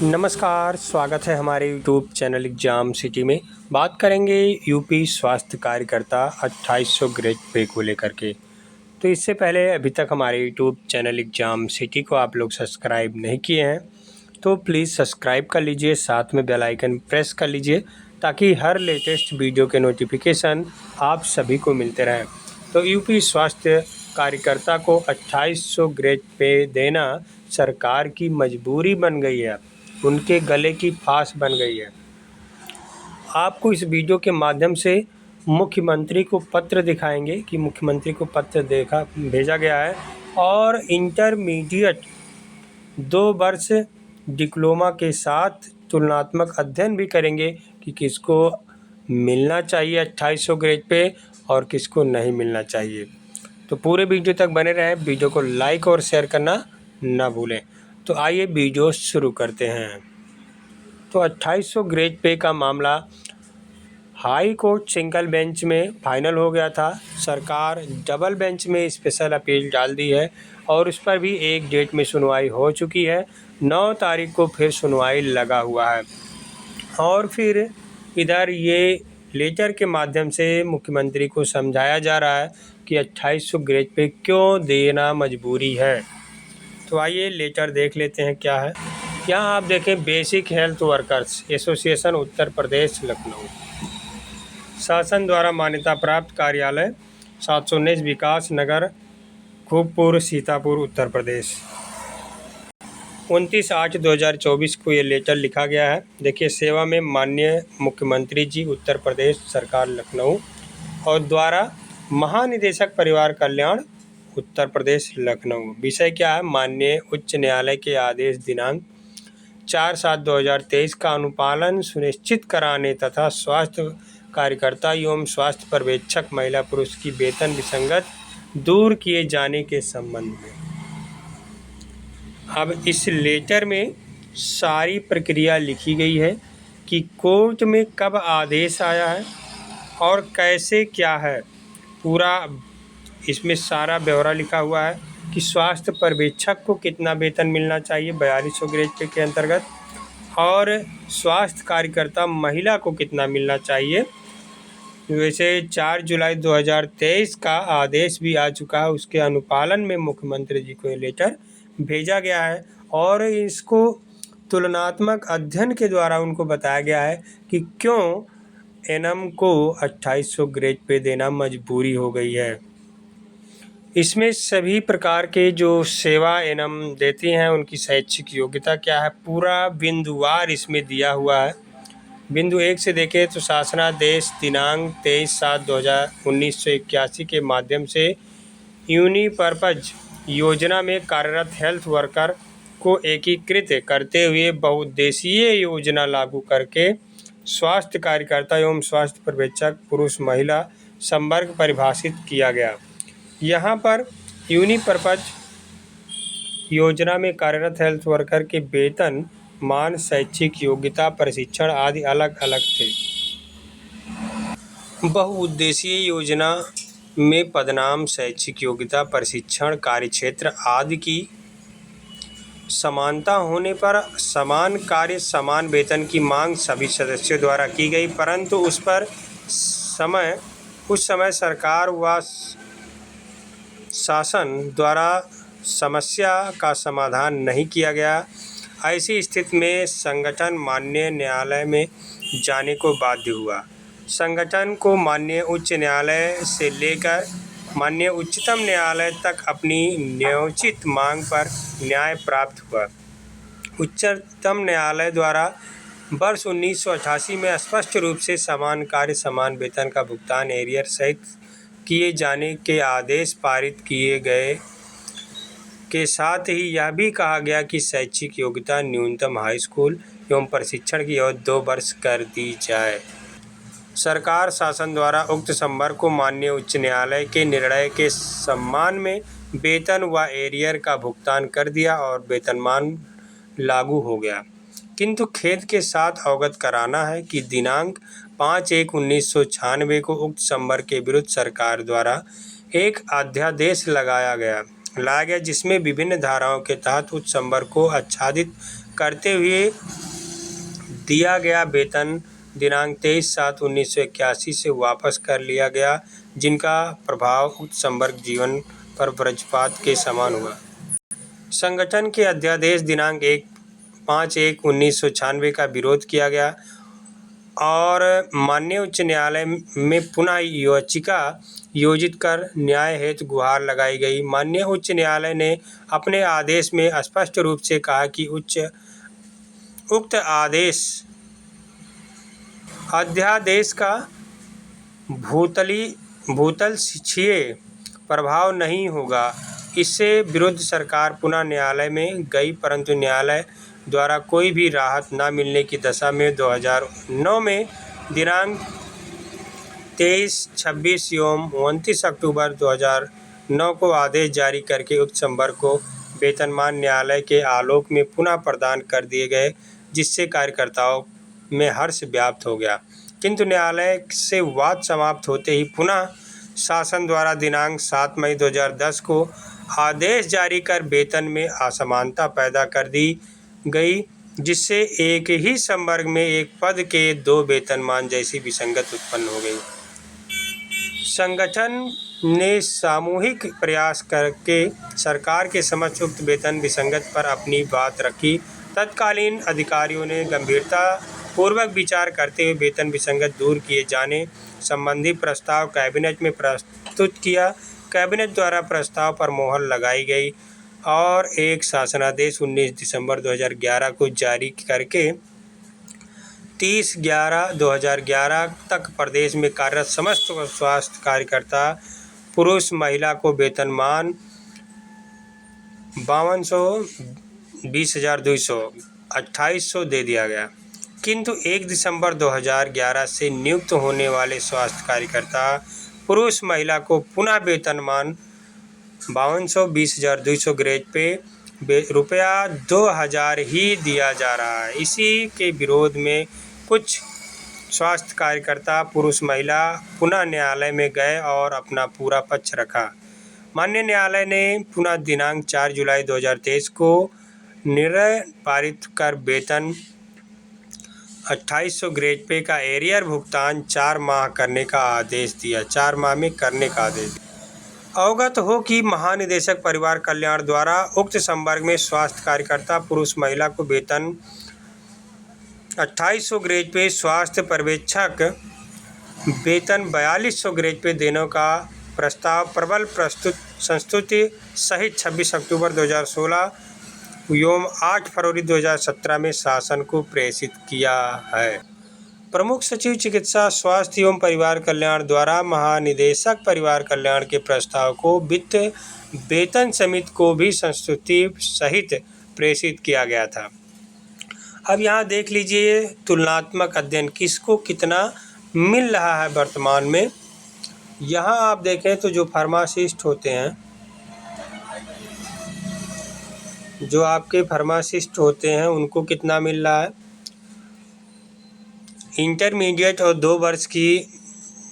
नमस्कार, स्वागत है हमारे यूट्यूब चैनल एग्ज़ाम सिटी में। बात करेंगे यूपी स्वास्थ्य कार्यकर्ता 2800 ग्रेड पे को लेकर के। तो इससे पहले अभी तक हमारे यूट्यूब चैनल एग्ज़ाम सिटी को आप लोग सब्सक्राइब नहीं किए हैं तो प्लीज़ सब्सक्राइब कर लीजिए, साथ में बेल आइकन प्रेस कर लीजिए ताकि हर लेटेस्ट वीडियो के नोटिफिकेशन आप सभी को मिलते रहें। तो यूपी स्वास्थ्य कार्यकर्ता को 2800 ग्रेड पे देना सरकार की मजबूरी बन गई है, उनके गले की फांस बन गई है। आपको इस वीडियो के माध्यम से मुख्यमंत्री को पत्र दिखाएंगे कि मुख्यमंत्री को पत्र भेजा गया है और इंटरमीडिएट 2 वर्ष डिप्लोमा के साथ तुलनात्मक अध्ययन भी करेंगे कि किसको मिलना चाहिए 2800 ग्रेड पे और किसको नहीं मिलना चाहिए। तो पूरे वीडियो तक बने रहें, वीडियो को लाइक और शेयर करना ना भूलें। तो आइए वीडियो शुरू करते हैं। तो 2800 ग्रेड पे का मामला हाई कोर्ट सिंगल बेंच में फाइनल हो गया था। सरकार डबल बेंच में स्पेशल अपील डाल दी है और उस पर भी एक डेट में सुनवाई हो चुकी है। 9 तारीख को फिर सुनवाई लगा हुआ है और फिर इधर ये लेटर के माध्यम से मुख्यमंत्री को समझाया जा रहा है कि 2800 ग्रेड पे क्यों देना मजबूरी है। तो आइए लेटर देख लेते हैं क्या है। यहाँ आप देखें, basic health workers association Uttar Pradesh Lucknow, शासन द्वारा मान्यता प्राप्त कार्यालय 719 विकास नगर खूबपुर सीतापुर उत्तर प्रदेश। 29/8/2024 को ये लेटर लिखा गया है। देखिए, सेवा में माननीय मुख्यमंत्री जी उत्तर प्रदेश सरकार लखनऊ और द्वारा महानिदेशक परिवार कल्याण उत्तर प्रदेश लखनऊ। विषय क्या है? माननीय उच्च न्यायालय के आदेश दिनांक 4/7/2023 का अनुपालन सुनिश्चित कराने तथा स्वास्थ्य कार्यकर्ता एवं स्वास्थ्य पर्यवेक्षक महिला पुरुष की वेतन विसंगत दूर किए जाने के संबंध में। अब इस लेटर में सारी प्रक्रिया लिखी गई है कि कोर्ट में कब आदेश आया है और कैसे क्या है। पूरा इसमें सारा ब्यौरा लिखा हुआ है कि स्वास्थ्य पर्यवेक्षक को कितना वेतन मिलना चाहिए 4200 ग्रेड पे के अंतर्गत और स्वास्थ्य कार्यकर्ता महिला को कितना मिलना चाहिए। वैसे 4 जुलाई 2023 का आदेश भी आ चुका है, उसके अनुपालन में मुख्यमंत्री जी को ये लेटर भेजा गया है और इसको तुलनात्मक अध्ययन के द्वारा उनको बताया गया है कि क्यों एनएम को 2800 ग्रेड पे देना मजबूरी हो गई है। इसमें सभी प्रकार के जो सेवा एनएम देती हैं उनकी शैक्षिक योग्यता क्या है, पूरा बिंदुवार इसमें दिया हुआ है। बिंदु 1 से देखें तो शासनादेश दिनांक 23/7/1981 के माध्यम से यूनिपर्पज योजना में कार्यरत हेल्थ वर्कर को एकीकृत करते हुए बहुउद्देशीय योजना लागू करके स्वास्थ्य कार्यकर्ता एवं स्वास्थ्य पर्यवेक्षक पुरुष महिला संवर्ग परिभाषित किया गया। यहाँ पर यूनिपर्पज योजना में कार्यरत हेल्थ वर्कर के वेतन मान, शैक्षिक योग्यता, प्रशिक्षण आदि अलग अलग थे। बहुउद्देशीय योजना में पदनाम, शैक्षिक योग्यता, प्रशिक्षण, कार्यक्षेत्र आदि की समानता होने पर समान कार्य समान वेतन की मांग सभी सदस्यों द्वारा की गई, परंतु उस समय सरकार व शासन द्वारा समस्या का समाधान नहीं किया गया। ऐसी स्थिति में संगठन माननीय न्यायालय में जाने को बाध्य हुआ। संगठन को माननीय उच्च न्यायालय से लेकर माननीय उच्चतम न्यायालय तक अपनी न्यायोचित मांग पर न्याय प्राप्त हुआ। उच्चतम न्यायालय द्वारा वर्ष 1988 में स्पष्ट रूप से समान कार्य समान वेतन का भुगतान एरियर सहित किए जाने के आदेश पारित किए गए के साथ ही यह भी कहा गया कि शैक्षिक योग्यता न्यूनतम हाई स्कूल एवं प्रशिक्षण की अवधि 2 वर्ष कर दी जाए। सरकार शासन द्वारा उक्त संवर्ग को माननीय उच्च न्यायालय के निर्णय के सम्मान में वेतन व एरियर का भुगतान कर दिया और वेतनमान लागू हो गया। किंतु खेद के साथ अवगत कराना है कि दिनांक 5/1/1996 को उक्त संवर्ग के विरुद्ध सरकार द्वारा एक अध्यादेश लाया गया जिसमें विभिन्न धाराओं के तहत उच्च संवर्ग को आच्छादित करते हुए दिया गया वेतन दिनांक 23/7/1981 से वापस कर लिया गया, जिनका प्रभाव उच्च संवर्ग जीवन पर वज्रपात के समान हुआ। संगठन के अध्यादेश दिनांक 5/1/1996 का विरोध किया गया और माननीय उच्च न्यायालय में पुनः याचिका योजित कर न्याय हेतु गुहार लगाई गई। माननीय उच्च न्यायालय ने अपने आदेश में स्पष्ट रूप से कहा कि उक्त अध्यादेश का भूतलक्षीय प्रभाव नहीं होगा। इससे विरुद्ध सरकार पुनः न्यायालय में गई, परंतु न्यायालय द्वारा कोई भी राहत न मिलने की दशा में 2009 में दिनांक 23, 26 एवं 29 अक्टूबर 2009 को आदेश जारी करके उक्त संवर्ग को वेतनमान न्यायालय के आलोक में पुनः प्रदान कर दिए गए, जिससे कार्यकर्ताओं में हर्ष व्याप्त हो गया। किंतु न्यायालय से वाद समाप्त होते ही पुनः शासन द्वारा दिनांक 7 मई 2010 को आदेश जारी कर वेतन में असमानता पैदा कर दी गई, जिससे एक ही संवर्ग में एक पद के 2 वेतनमान जैसी विसंगति उत्पन्न हो गई। संगठन ने सामूहिक प्रयास करके सरकार के समक्ष उक्त वेतन विसंगति पर अपनी बात रखी। तत्कालीन अधिकारियों ने गंभीरता पूर्वक विचार करते हुए वेतन विसंगति दूर किए जाने संबंधी प्रस्ताव कैबिनेट में प्रस्तुत किया। कैबिनेट द्वारा प्रस्ताव पर मोहर लगाई गई और एक शासनादेश 19 दिसंबर 2011 को जारी करके 30/11/2011 तक प्रदेश में कार्यरत समस्त स्वास्थ्य कार्यकर्ता पुरुष महिला को वेतनमान 5200, 20,200, 2800 दे दिया गया। किंतु 1 दिसंबर 2011 से नियुक्त होने वाले स्वास्थ्य कार्यकर्ता पुरुष महिला को पुनः वेतनमान 5200, 20,200 ग्रेड पे रुपया 2,000 ही दिया जा रहा है। इसी के विरोध में कुछ स्वास्थ्य कार्यकर्ता पुरुष महिला पुनः न्यायालय में गए और अपना पूरा पक्ष रखा। माननीय न्यायालय ने पुनः दिनांक 4 जुलाई 2023 को निर्णय पारित कर वेतन 2800 ग्रेड पे का एरियर भुगतान 4 माह करने का आदेश दिया। 4 माह में करने का आदेश दिया। अवगत हो कि महानिदेशक परिवार कल्याण द्वारा उक्त संवर्ग में स्वास्थ्य कार्यकर्ता पुरुष महिला को वेतन 2800 ग्रेड पे, स्वास्थ्य पर्यवेक्षक वेतन 4200 ग्रेड पे देने का प्रस्ताव प्रबल संस्तुति सहित 26 अक्टूबर 2016 एवं 8 फरवरी 2017 में शासन को प्रेषित किया है। प्रमुख सचिव चिकित्सा स्वास्थ्य एवं परिवार कल्याण द्वारा महानिदेशक परिवार कल्याण के प्रस्ताव को वित्त वेतन समिति को भी संस्तुति सहित प्रेषित किया गया था। अब यहाँ देख लीजिए तुलनात्मक अध्ययन किसको कितना मिल रहा है वर्तमान में। यहाँ आप देखें तो जो फार्मासिस्ट होते हैं, जो आपके फार्मासिस्ट होते हैं उनको कितना मिल रहा है। इंटरमीडिएट और 2 वर्ष की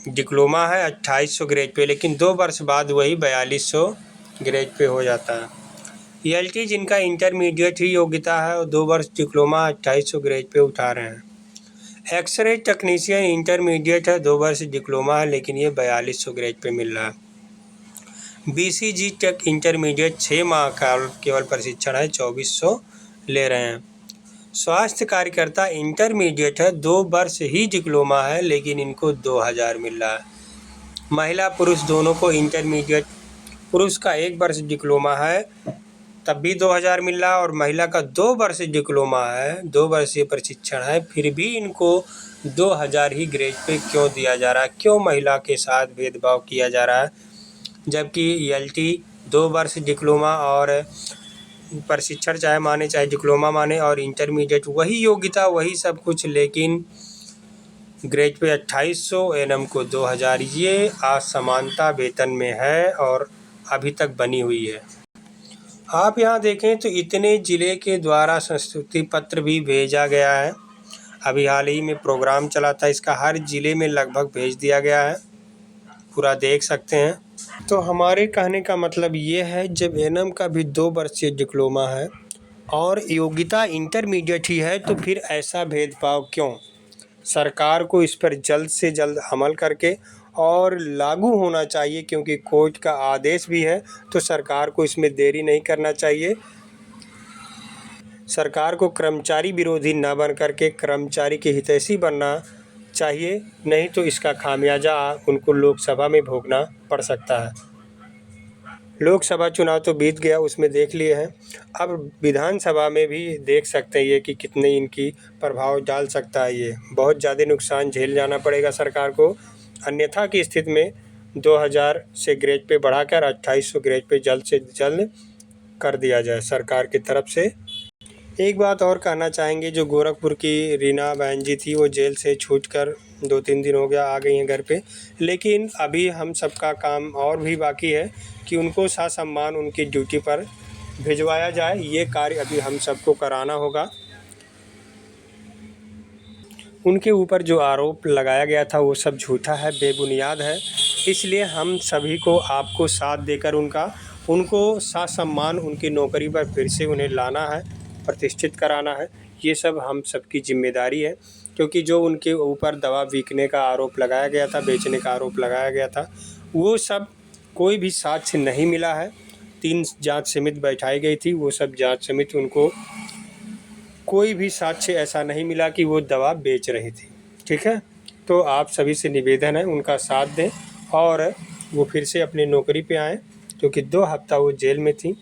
डिप्लोमा है 2800 ग्रेड पे, लेकिन 2 वर्ष बाद वही 4200 ग्रेड पे हो जाता है। ELT जिनका इंटरमीडिएट ही योग्यता है और 2 वर्ष डिप्लोमा 2800 ग्रेड पे उठा रहे हैं। एक्सरे टेक्नीशियन इंटरमीडिएट है, 2 वर्ष डिप्लोमा है, लेकिन ये 4200 ग्रेड पे मिल रहा है। BCG टेक इंटरमीडिएट 6 माह का केवल प्रशिक्षण है, 2400 ले रहे हैं। स्वास्थ्य कार्यकर्ता इंटरमीडिएट है, 2 वर्ष ही डिप्लोमा है, लेकिन इनको 2000 मिल रहा है। महिला पुरुष दोनों को इंटरमीडिएट, पुरुष का 1 वर्ष डिप्लोमा है तब भी 2000 मिल रहा है और महिला का 2 वर्ष डिप्लोमा है, 2 वर्षीय प्रशिक्षण है, फिर भी इनको 2000 ही ग्रेड पे क्यों दिया जा रहा है? क्यों महिला के साथ भेदभाव किया जा रहा है? जबकि ELT 2 वर्ष डिप्लोमा और प्रशिक्षण चाहे माने चाहे डिप्लोमा माने और इंटरमीडिएट वही योग्यता वही सब कुछ, लेकिन ग्रेड पे 2800 NM को 2000। ये असमानता वेतन में है और अभी तक बनी हुई है। आप यहाँ देखें तो इतने ज़िले के द्वारा संस्तुति पत्र भी भेजा गया है। अभी हाल ही में प्रोग्राम चला था इसका, हर ज़िले में लगभग भेज दिया गया है, पूरा देख सकते हैं। तो हमारे कहने का मतलब ये है जब NM का भी 2 वर्षीय डिप्लोमा है और योग्यता इंटरमीडिएट ही है, तो फिर ऐसा भेदभाव क्यों? सरकार को इस पर जल्द से जल्द अमल करके और लागू होना चाहिए, क्योंकि कोर्ट का आदेश भी है, तो सरकार को इसमें देरी नहीं करना चाहिए। सरकार को कर्मचारी विरोधी न बन करके कर्मचारी के हितैषी बनना चाहिए, नहीं तो इसका खामियाजा उनको लोकसभा में भोगना पड़ सकता है। लोकसभा चुनाव तो बीत गया, उसमें देख लिए हैं, अब विधानसभा में भी देख सकते हैं ये कि कितने इनकी प्रभाव डाल सकता है। ये बहुत ज़्यादा नुकसान झेल जाना पड़ेगा सरकार को, अन्यथा की स्थिति में 2000 से ग्रेड पे बढ़ाकर 2800 ग्रेड पे जल्द से जल्द कर दिया जाए सरकार की तरफ से। एक बात और कहना चाहेंगे, जो गोरखपुर की रीना बहन जी थी, वो जेल से छूटकर 2-3 दिन हो गया आ गई हैं घर पे, लेकिन अभी हम सबका काम और भी बाकी है कि उनको ससम्मान उनकी ड्यूटी पर भिजवाया जाए। ये कार्य अभी हम सबको कराना होगा। उनके ऊपर जो आरोप लगाया गया था वो सब झूठा है, बेबुनियाद है, इसलिए हम सभी को आपको साथ देकर उनको ससम्मान उनकी नौकरी पर फिर से उन्हें लाना है, प्रतिष्ठित कराना है। ये सब हम सबकी जिम्मेदारी है, क्योंकि जो उनके ऊपर दवा बिकने का आरोप लगाया गया था, बेचने का आरोप लगाया गया था, वो सब कोई भी साक्ष्य नहीं मिला है। 3 जांच समिति बैठाई गई थी, वो सब जांच समिति उनको कोई भी साक्ष्य ऐसा नहीं मिला कि वो दवा बेच रही थी। ठीक है, तो आप सभी से निवेदन है उनका साथ दें और वो फिर से अपनी नौकरी पे आएँ, क्योंकि 2 हफ्ता वो जेल में थी।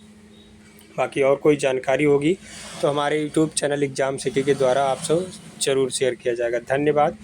बाकी और कोई जानकारी होगी तो हमारे यूट्यूब चैनल एग्ज़ाम सिटी के द्वारा आप सब ज़रूर शेयर किया जाएगा। धन्यवाद।